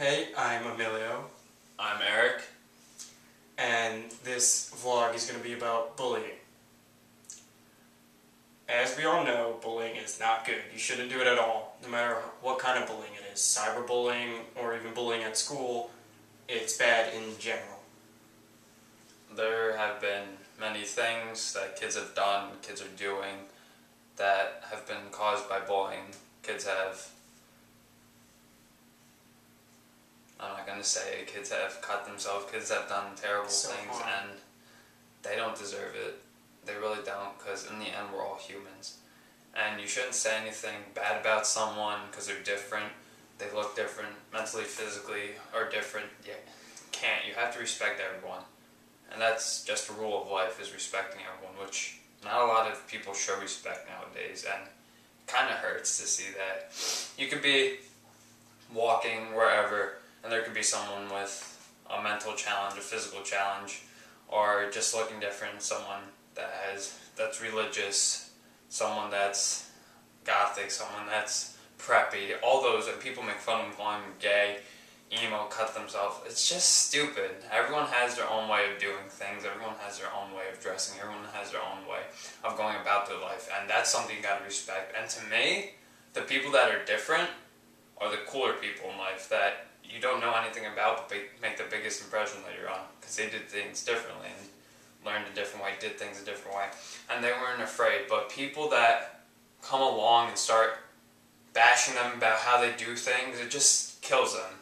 Hey, I'm Emilio, I'm Eric. and this vlog is going to be about bullying. As we all know, bullying is not good. You shouldn't do it at all, no matter what kind of bullying it is. Cyberbullying, or even bullying at school, it's bad in general. There have been many things that kids have done, kids are doing, that have been caused by bullying. I'm not going to say kids have cut themselves, kids have done terrible things, and they don't deserve it. They really don't, because in the end we're all humans. And you shouldn't say anything bad about someone because they're different, they look different, mentally, physically, or different. You can't. You have to respect everyone. And that's just a rule of life, is respecting everyone, which not a lot of people show respect nowadays, and it kind of hurts to see that. You could be walking wherever, and there could be someone with a mental challenge, a physical challenge, or just looking different, someone that's religious, someone that's gothic, someone that's preppy, all those, and people make fun of them, calling them gay, emo, cut themselves. It's just stupid. Everyone has their own way of doing things, everyone has their own way of dressing, everyone has their own way of going about their life, and that's something you gotta respect. And to me, the people that are different are the cooler people in life, that you don't know anything about, but they make the biggest impression that you're on, because they did things differently and learned a different way, did things a different way, and they weren't afraid. But people that come along and start bashing them about how they do things, it just kills them.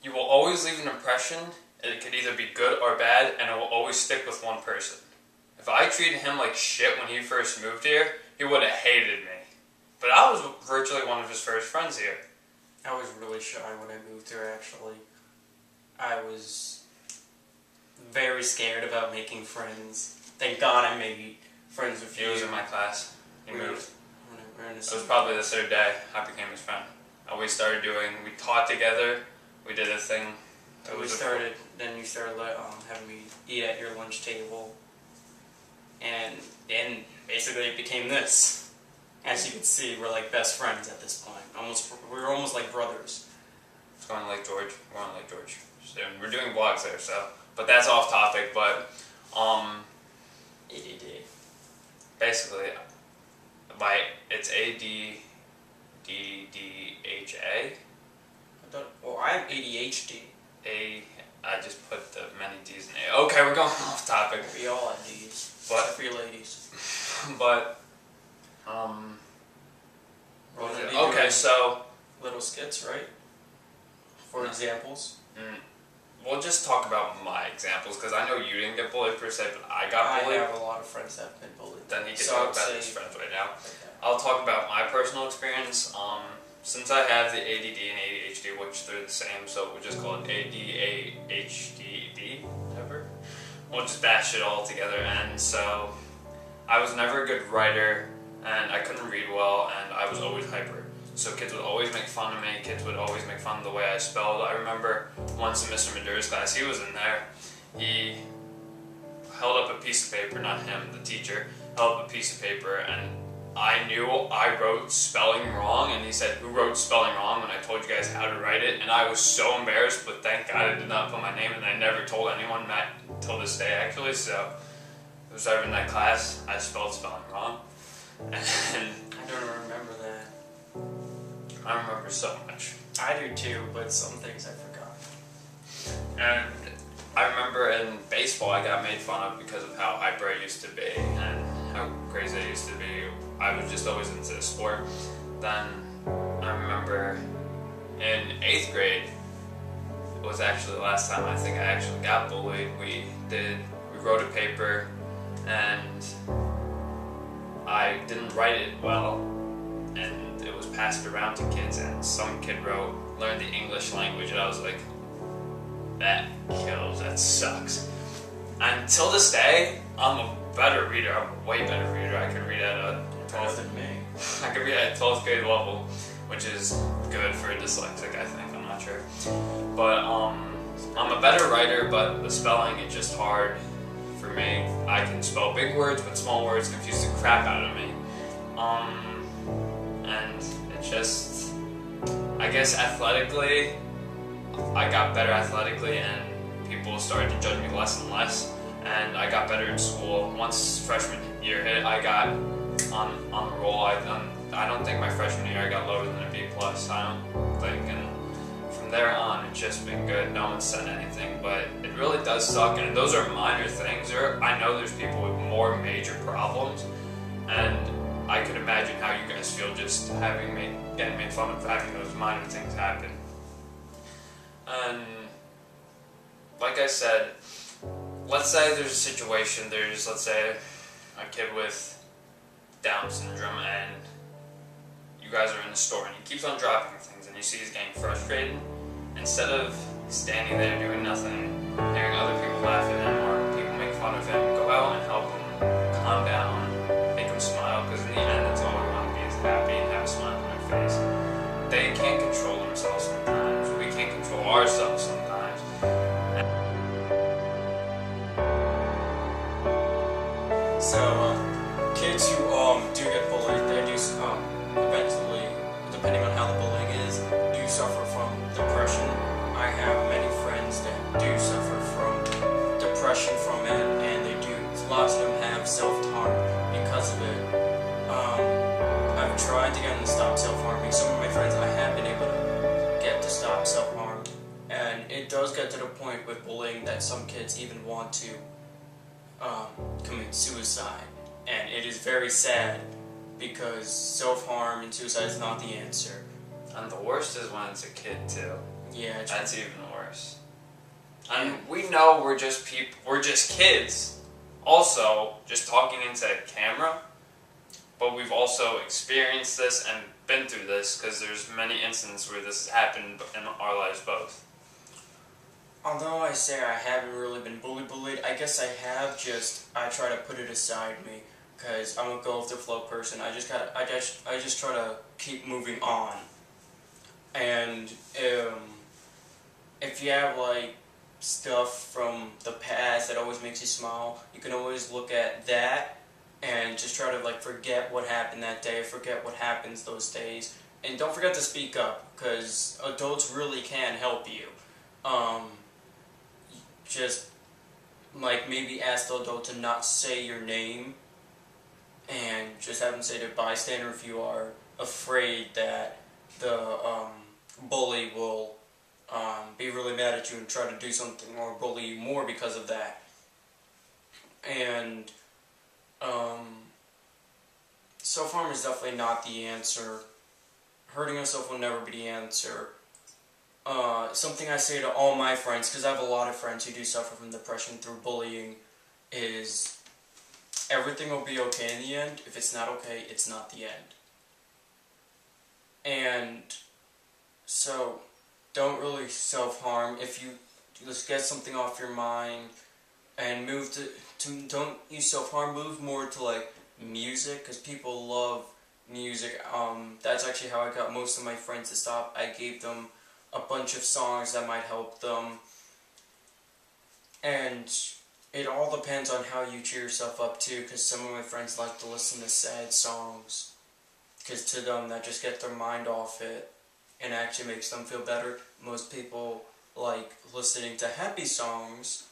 You will always leave an impression. It could either be good or bad, and it will always stick with one person. If I treated him like shit when he first moved here, he would have hated me. But I was virtually one of his first friends here. I was really shy when I moved here, actually. I was very scared about making friends. Thank God I made friends with you. He was in my class. He moved. It was probably the third day I became his friend. We taught together, we did a thing. Then you started having me eat at your lunch table. And basically it became this. As you can see, we're like best friends at this point. We're almost like brothers. It's going to Lake George. We're on Lake George soon. We're doing vlogs there, so. But that's off topic. But ADD. Basically, it's ADDDHA. Well, I have ADHD. I just put the many D's in A. Okay, we're going off topic. We all have D's. But except for you ladies. But okay, so little skits, right? For examples. We'll just talk about my examples, because I know you didn't get bullied per se, but I got bullied. I have a lot of friends that have been bullied. Then he can talk about his friends right now. I'll talk about my personal experience. Since I have the ADD and ADHD, which they're the same, so we'll just call it ADHD, whatever. We'll just bash it all together. And so I was never a good writer, and I couldn't read well, and I was always hyper. So kids would always make fun of me, kids would always make fun of the way I spelled. I remember once in Mr. Madura's class, he was in there, he held up a piece of paper, not him, the teacher, held up a piece of paper, and I knew I wrote spelling wrong, and he said, "Who wrote spelling wrong?" when I told you guys how to write it, and I was so embarrassed, but thank God I did not put my name, and I never told anyone that till this day, actually. So it was ever in that class, I spelled spelling wrong, and I don't remember that. I remember so much. I do too, but some things I forgot. And I remember in baseball I got made fun of because of how hyper I used to be and how crazy I used to be. I was just always into the sport. Then I remember in 8th grade, it was actually the last time I think I actually got bullied. We wrote a paper, and I didn't write it well, and it was passed around to kids, and some kid learned the English language, and I was like, that kills, that sucks. And till this day, I'm a better reader, I'm a way better reader. I could read at a 12th than me. I could read at a 12th grade level, which is good for a dyslexic, I think, I'm not sure. But I'm a better writer, but the spelling is just hard for me. I can spell big words, but small words confuse the crap out of me. And it's just I guess athletically, I got better athletically, and people started to judge me less and less. And I got better in school. Once freshman year hit, I got on the roll. I don't think my freshman year I got lower than a B+. I don't think. And from there on, it's just been good. No one said anything, but it really does suck. And those are minor things. I know there's people with more major problems, and I could imagine how you guys feel just getting made fun of having those minor things happen. And like I said, let's say there's a situation, let's say a kid with Down syndrome, and you guys are in the store and he keeps on dropping things, and you see he's getting frustrated. Instead of standing there doing nothing, hearing other people laugh at him or people make fun of him, go out and help him calm down, make him smile, because in the end that's all we want to be, is happy and have a smile on their face. They can't control themselves sometimes. We can't control ourselves sometimes. So, kids who do get bullied, they do eventually, depending on how the bullying is, do suffer from depression. I have many friends that do suffer from depression from it, and lots of them have self-harm because of it. I've tried to get them to stop self-harming. Some of my friends I have been able to get to stop self-harm, and it does get to the point with bullying that some kids even want to commit suicide, and it is very sad because self-harm and suicide is not the answer. And the worst is when it's a kid too. Yeah, that's even worse. And we know we're just kids, also just talking into a camera, but we've also experienced this and been through this because there's many instances where this has happened in our lives both. Although I say I haven't really been bullied, I guess I have, I try to put it aside me, because I'm a go with the flow person. I just try to keep moving on. And if you have like stuff from the past that always makes you smile, you can always look at that and just try to like forget what happened that day, forget what happens those days, and don't forget to speak up, because adults really can help you. Just like maybe ask the adult to not say your name, and just have them say to bystander if you are afraid that the bully will be really mad at you and try to do something or bully you more because of that. And self-harm is definitely not the answer. Hurting yourself will never be the answer. Something I say to all my friends, because I have a lot of friends who do suffer from depression through bullying, is everything will be okay in the end. If it's not okay, it's not the end. And so, don't really self-harm. If you just get something off your mind and move to don't use self-harm, move more to like music, because people love music. That's actually how I got most of my friends to stop. I gave them a bunch of songs that might help them, and it all depends on how you cheer yourself up too, because some of my friends like to listen to sad songs, because to them that just gets their mind off it and actually makes them feel better. Most people like listening to happy songs.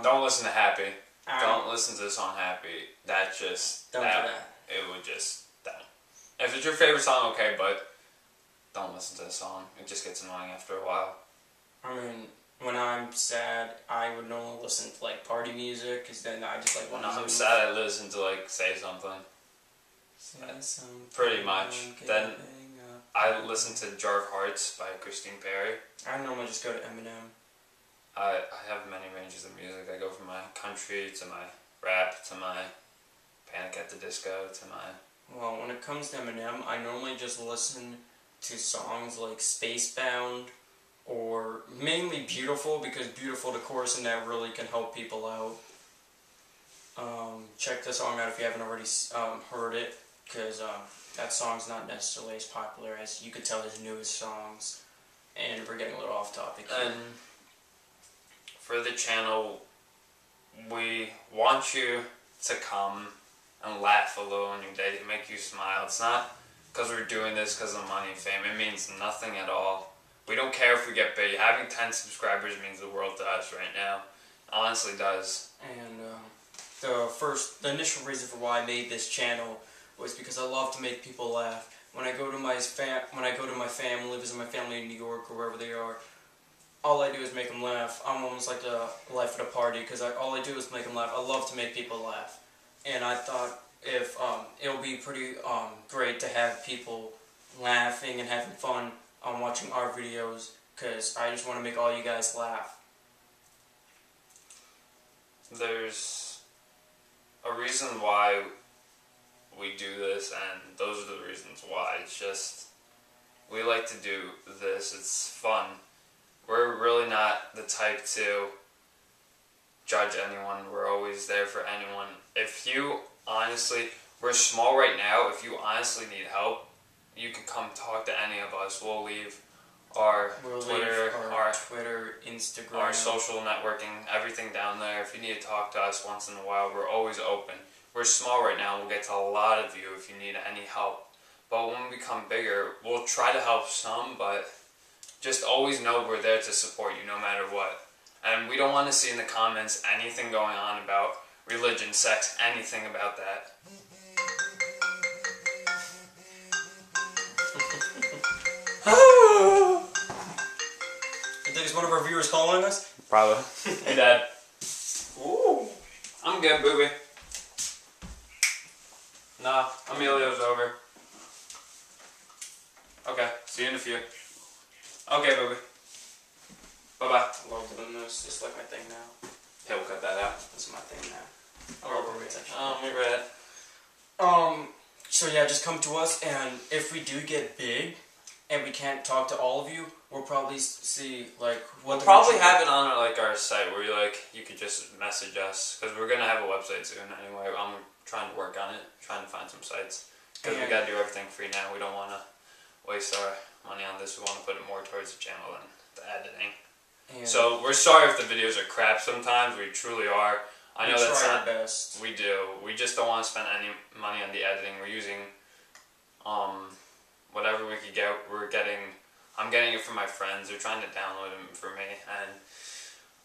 Don't listen to Happy. Don't listen to the song Happy. That just don't do that. It would just don't. If it's your favorite song, okay, but don't listen to the song. It just gets annoying after a while. I mean, when I'm sad, I would normally listen to like party music, because then I just like want to. When I'm sad, I listen to like Say Something. Pretty much. Then I listen to Jar of Hearts by Christine Perry. I normally just go to Eminem. I have many ranges of music. I go from my country to my rap to my Panic at the Disco to my... Well, when it comes to Eminem, I normally just listen to songs like Spacebound, or mainly Beautiful, because Beautiful, the chorus in that really can help people out. Check the song out if you haven't already heard it, because that song's not necessarily as popular as you could tell his newest songs, and we're getting a little off topic here. And for the channel, we want you to come and laugh a little on your day to make you smile. It's not because we're doing this because of money and fame. It means nothing at all. We don't care if we get big. Having 10 subscribers means the world to us right now. Honestly does. And the initial reason for why I made this channel was because I love to make people laugh. When I go to my family, visit my family in New York or wherever they are, all I do is make them laugh. I'm almost like the life at a party because all I do is make them laugh. I love to make people laugh, and I thought if it'll be pretty great to have people laughing and having fun on watching our videos, because I just want to make all you guys laugh. There's a reason why we do this, and those are the reasons why. It's just, we like to do this, it's fun. We're really not the type to judge anyone, we're always there for anyone. If you honestly, we're small right now, if you honestly need help, you can come talk to any of us. We'll leave our Twitter, Instagram, our social networking, everything down there. If you need to talk to us once in a while, we're always open. We're small right now, we'll get to a lot of you if you need any help. But when we become bigger, we'll try to help some, but just always know we're there to support you no matter what. And we don't want to see in the comments anything going on about religion, sex, anything about that. You think it's one of our viewers calling us? Probably. Hey, Dad. Ooh. I'm good, booby. Nah, Emilio's over. Okay, see you in a few. Okay, booby. Bye-bye. I love doing this. It's like my thing now. Hey, we'll cut that out. This is my thing now. You're right. So yeah, just come to us, and if we do get big, and we can't talk to all of you, we'll probably see, like, what... We'll probably have it on our site where you could just message us, because we're going to have a website soon anyway. I'm trying to work on it, trying to find some sites, because we got to do everything free now. We don't want to waste our money on this. We want to put it more towards the channel than the editing. And so we're sorry if the videos are crap sometimes. We truly are. I know that's not... We try our best. We do. We just don't want to spend any money on the editing. We're using whatever we could get. I'm getting it from my friends. They're trying to download them for me, and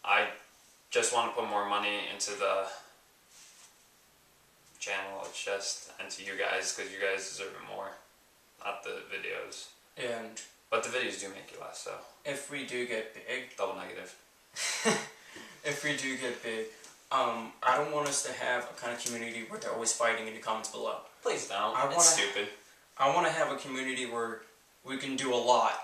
I just want to put more money into the channel. It's just, and to you guys, because you guys deserve it more, not the videos. But the videos do make you laugh, so. If we do get big... Double negative. If we do get big, I don't want us to have a kind of community where they're always fighting in the comments below. Please don't. It's stupid. I want to have a community where we can do a lot.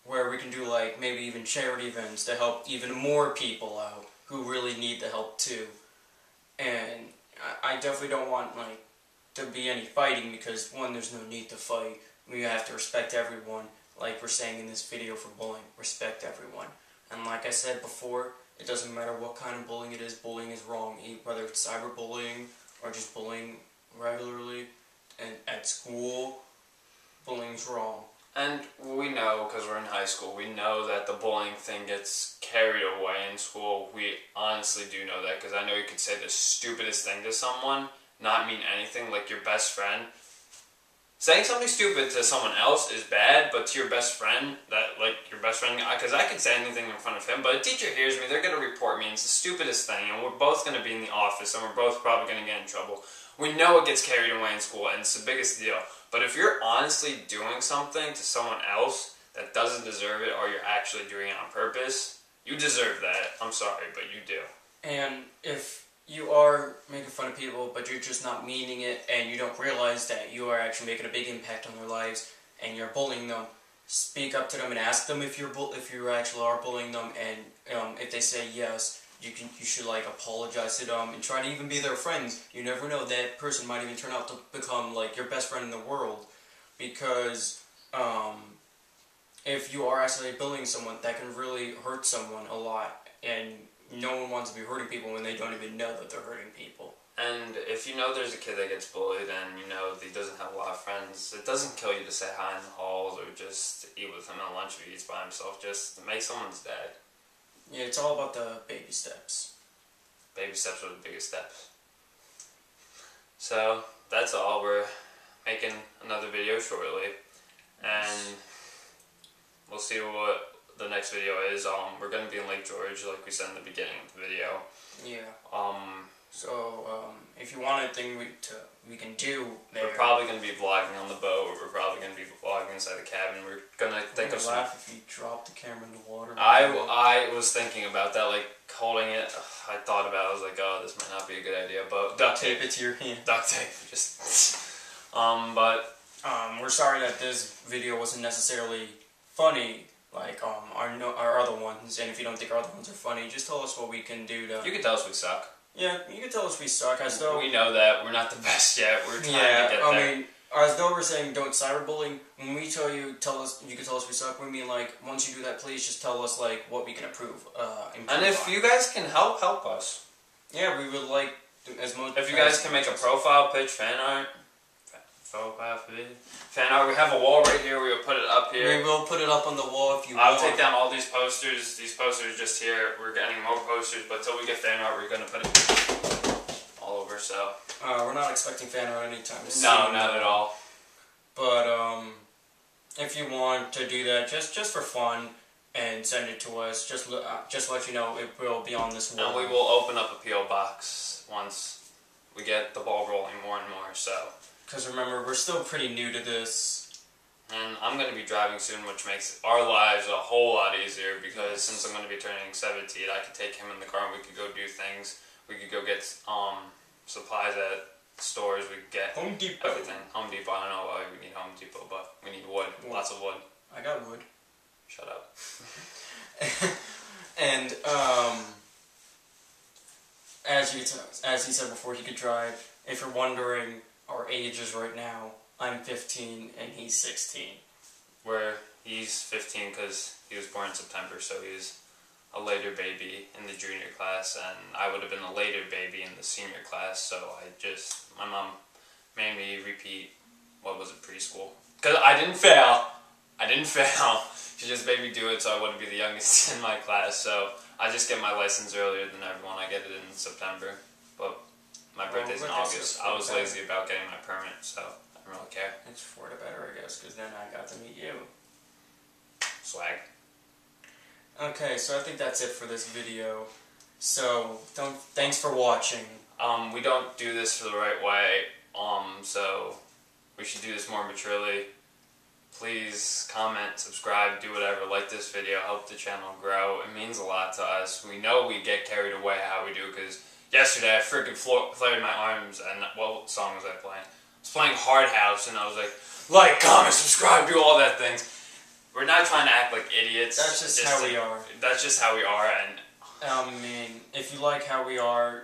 Where we can do, like, maybe even charity events to help even more people out who really need the help too. And I definitely don't want, like, to be any fighting, because one, there's no need to fight. We have to respect everyone, like we're saying in this video for bullying. Respect everyone. And like I said before, it doesn't matter what kind of bullying it is wrong. Whether it's cyberbullying or just bullying regularly and at school, bullying's wrong. And we know, because we're in high school, we know that the bullying thing gets carried away in school. We honestly do know that, because I know you could say the stupidest thing to someone, not mean anything, like your best friend. Saying something stupid to someone else is bad, but to your best friend, because I can say anything in front of him, but a teacher hears me, they're going to report me, and it's the stupidest thing, and we're both going to be in the office, and we're both probably going to get in trouble. We know it gets carried away in school, and it's the biggest deal. But if you're honestly doing something to someone else that doesn't deserve it, or you're actually doing it on purpose, you deserve that. I'm sorry, but you do. And if you are making fun of people, but you're just not meaning it, and you don't realize that you are actually making a big impact on their lives, and you're bullying them, speak up to them and ask them if you actually are bullying them, and if they say yes, you should, like, apologize to them and try to even be their friends. You never know, that person might even turn out to become, like, your best friend in the world, because if you are actually bullying someone, that can really hurt someone a lot, and no one wants to be hurting people when they don't even know that they're hurting people. And if you know there's a kid that gets bullied and you know he doesn't have a lot of friends, it doesn't kill you to say hi in the halls or just eat with him at lunch if he eats by himself. Just make someone's day. Yeah, it's all about the baby steps. Baby steps are the biggest steps. So, that's all. We're making another video shortly, and we'll see what the next video is. We're gonna be in Lake George, like we said in the beginning of the video. Yeah. So if you want anything we can do there. We're probably gonna be vlogging on the boat. We're probably gonna be vlogging inside the cabin. We're gonna think of some. Laugh if you drop the camera in the water. I was thinking about that, like holding it. I thought about it. I was like, oh, this might not be a good idea, but duct tape it to your hand. Duct tape, just. But we're sorry that this video wasn't necessarily funny like our other ones, and if you don't think our other ones are funny, just tell us what we can do to. You can tell us we suck. Yeah, you can tell us we suck. As though we know that we're not the best yet. We're trying to get there. I mean, as though we're saying don't cyberbullying. When we you can tell us we suck. We mean like once you do that, please just tell us like what we can improve. And if you guys can help us. Yeah, we would like as much. If you guys can make a profile pitch, fan art. Fan art. We have a wall right here. We will put it up here. We will put it up on the wall if you want. I'll take down all these posters. These posters just here. We're getting more posters, but till we get fan art, we're gonna put it all over. So. We're not expecting fan art anytime soon. No, not at all. But if you want to do that, just for fun, and send it to us, just let you know it will be on this wall. And we will open up a PO box once we get the ball rolling more and more. So. Because remember, we're still pretty new to this. And I'm going to be driving soon, which makes our lives a whole lot easier, because since I'm going to be turning 17, I could take him in the car and we could go do things. We could go get supplies at stores. We could get Home Depot. Everything. Home Depot. I don't know why we need Home Depot, but we need wood. Lots of wood. I got wood. Shut up. And as he said before, he could drive. If you're wondering our ages right now, I'm 15 and he's 16. Where he's 15 because he was born in September, so he's a later baby in the junior class, and I would have been a later baby in the senior class, so my mom made me repeat, preschool. Because I didn't fail. She just made me do it so I wouldn't be the youngest in my class, so I just get my license earlier than everyone. I get it in September, but my birthday's in August. I was lazy about getting my permit, so I don't really care. It's for the better, I guess, because then I got to meet you. Swag. Okay, so I think that's it for this video. So, thanks for watching. We don't do this the right way, so we should do this more maturely. Please comment, subscribe, do whatever, like this video, help the channel grow. It means a lot to us. We know we get carried away how we do, because yesterday I freaking flared my arms, and what song was I playing? I was playing Hard House, and I was like, comment, subscribe, do all that things. We're not trying to act like idiots. That's just how we are. That's just how we are, and I mean, if you like how we are,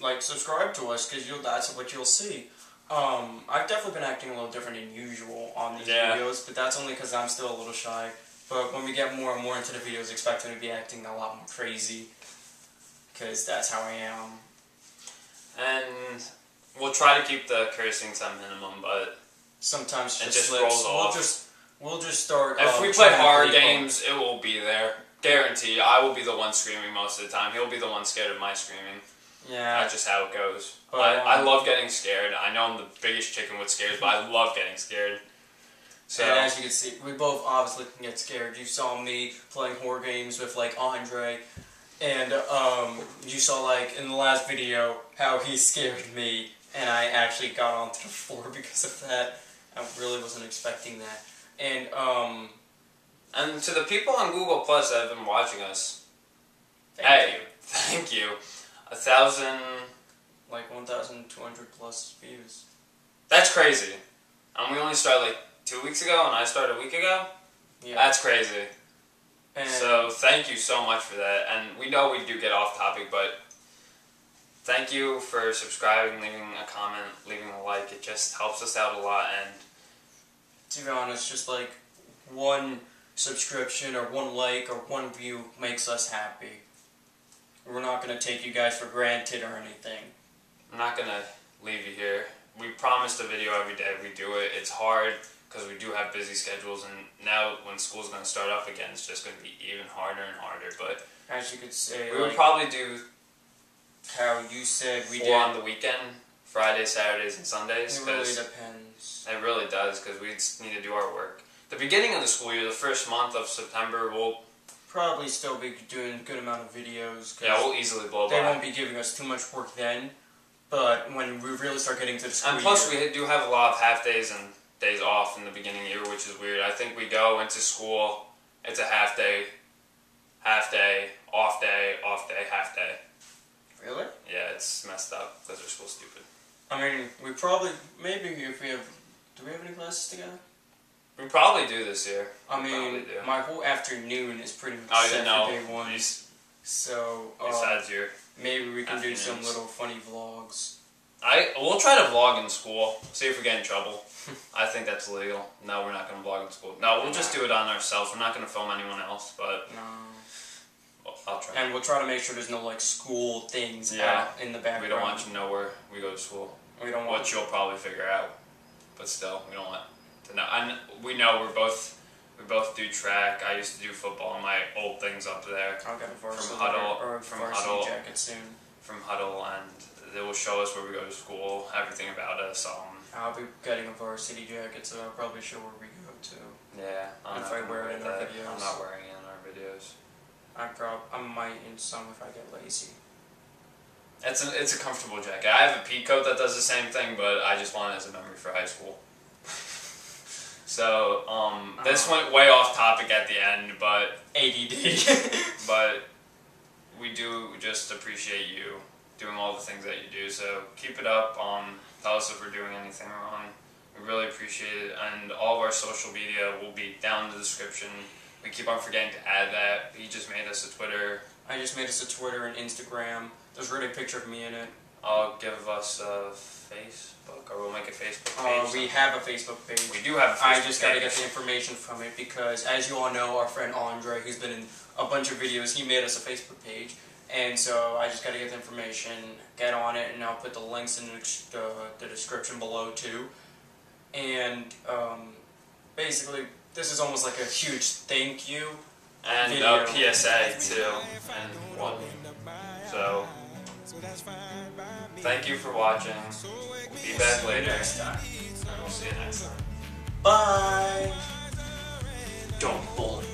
like, subscribe to us, because that's what you'll see. I've definitely been acting a little different than usual on these videos, but that's only because I'm still a little shy. But when we get more and more into the videos, expect me to be acting a lot more crazy, because that's how I am. And we'll try to keep the cursing to a minimum, but sometimes it just rolls off. We'll just start. If we play horror games, it will be there. Guarantee. I will be the one screaming most of the time. He'll be the one scared of my screaming. Yeah. That's just how it goes. But, I love getting scared. I know I'm the biggest chicken with scares, but I love getting scared. So, and as you can see, we both obviously can get scared. You saw me playing horror games with, like, Andre. And, you saw, like, in the last video, how he scared me. And I actually got onto the floor because of that. I really wasn't expecting that. And to the people on Google Plus that have been watching us, thank you. 1,000... Like 1,200 plus views. That's crazy. And we only started like 2 weeks ago, and I started a week ago? Yeah. That's crazy. And so thank you so much for that. And we know we do get off topic, but thank you for subscribing, leaving a comment, leaving a like. It just helps us out a lot. And to be honest, just like one subscription or one like or one view makes us happy. We're not going to take you guys for granted or anything. I'm not going to leave you here. We promised a video every day. We do it. It's hard because we do have busy schedules, and now when school's going to start up again, it's just going to be even harder and harder. But as you could say, we would probably do how you said we 4 did on the weekend, Fridays, Saturdays, and Sundays. It really depends. It really does, because we need to do our work. The beginning of the school year, the first month of September, we'll probably still be doing a good amount of videos. Yeah, we'll easily blow by. They won't be giving us too much work then, but when we really start getting to the school year... And plus, we do have a lot of half days and days off in the beginning of the year, which is weird. I think we go into school, it's a half day, off day, half day. Really? Yeah, it's messed up because our school's stupid. I mean, we probably, maybe if we have, do we have any classes together? We probably do this year. I mean, my whole afternoon is pretty much set for day one. So, besides your maybe we can do some little funny vlogs. We'll try to vlog in school, see if we get in trouble. I think that's illegal. No, we're not going to vlog in school. No, we'll just do it on ourselves. We're not going to film anyone else, but... No. Well, I'll try. And we'll try to make sure there's no, like, school things out in the background. We don't want you to know where we go to school. We don't want... Which you'll probably figure out. But still, we don't want to know. And we know we both do track. I used to do football. My old thing's up there. I'll get a varsity jacket soon. From Huddle, and they will show us where we go to school, everything about us. I'll be getting a varsity jacket, so I'll probably show where we go to. Yeah, if I wear it in our videos. I'm not wearing it in our videos. I might in some if I get lazy. It's a comfortable jacket. I have a pea coat that does the same thing, but I just want it as a memory for high school. So, this went way off topic at the end, but... ADD. But we do just appreciate you doing all the things that you do, so keep it up. Tell us if we're doing anything wrong. We really appreciate it, and all of our social media will be down in the description. We keep on forgetting to add that. He just made us a Twitter. I just made us a Twitter and Instagram. There's already a picture of me in it. I'll give us a Facebook, or we'll make a Facebook page. We have a Facebook page. We do have a Facebook page. I just gotta get the information from it because, as you all know, our friend Andre, who's been in a bunch of videos, he made us a Facebook page. And so I just gotta get the information, get on it, and I'll put the links in the description below too. And basically, this is almost like a huge thank you. And video. PSA too. And one. So, thank you for watching. We'll be back later. Next time. And we'll see you next time. Bye. Don't bully.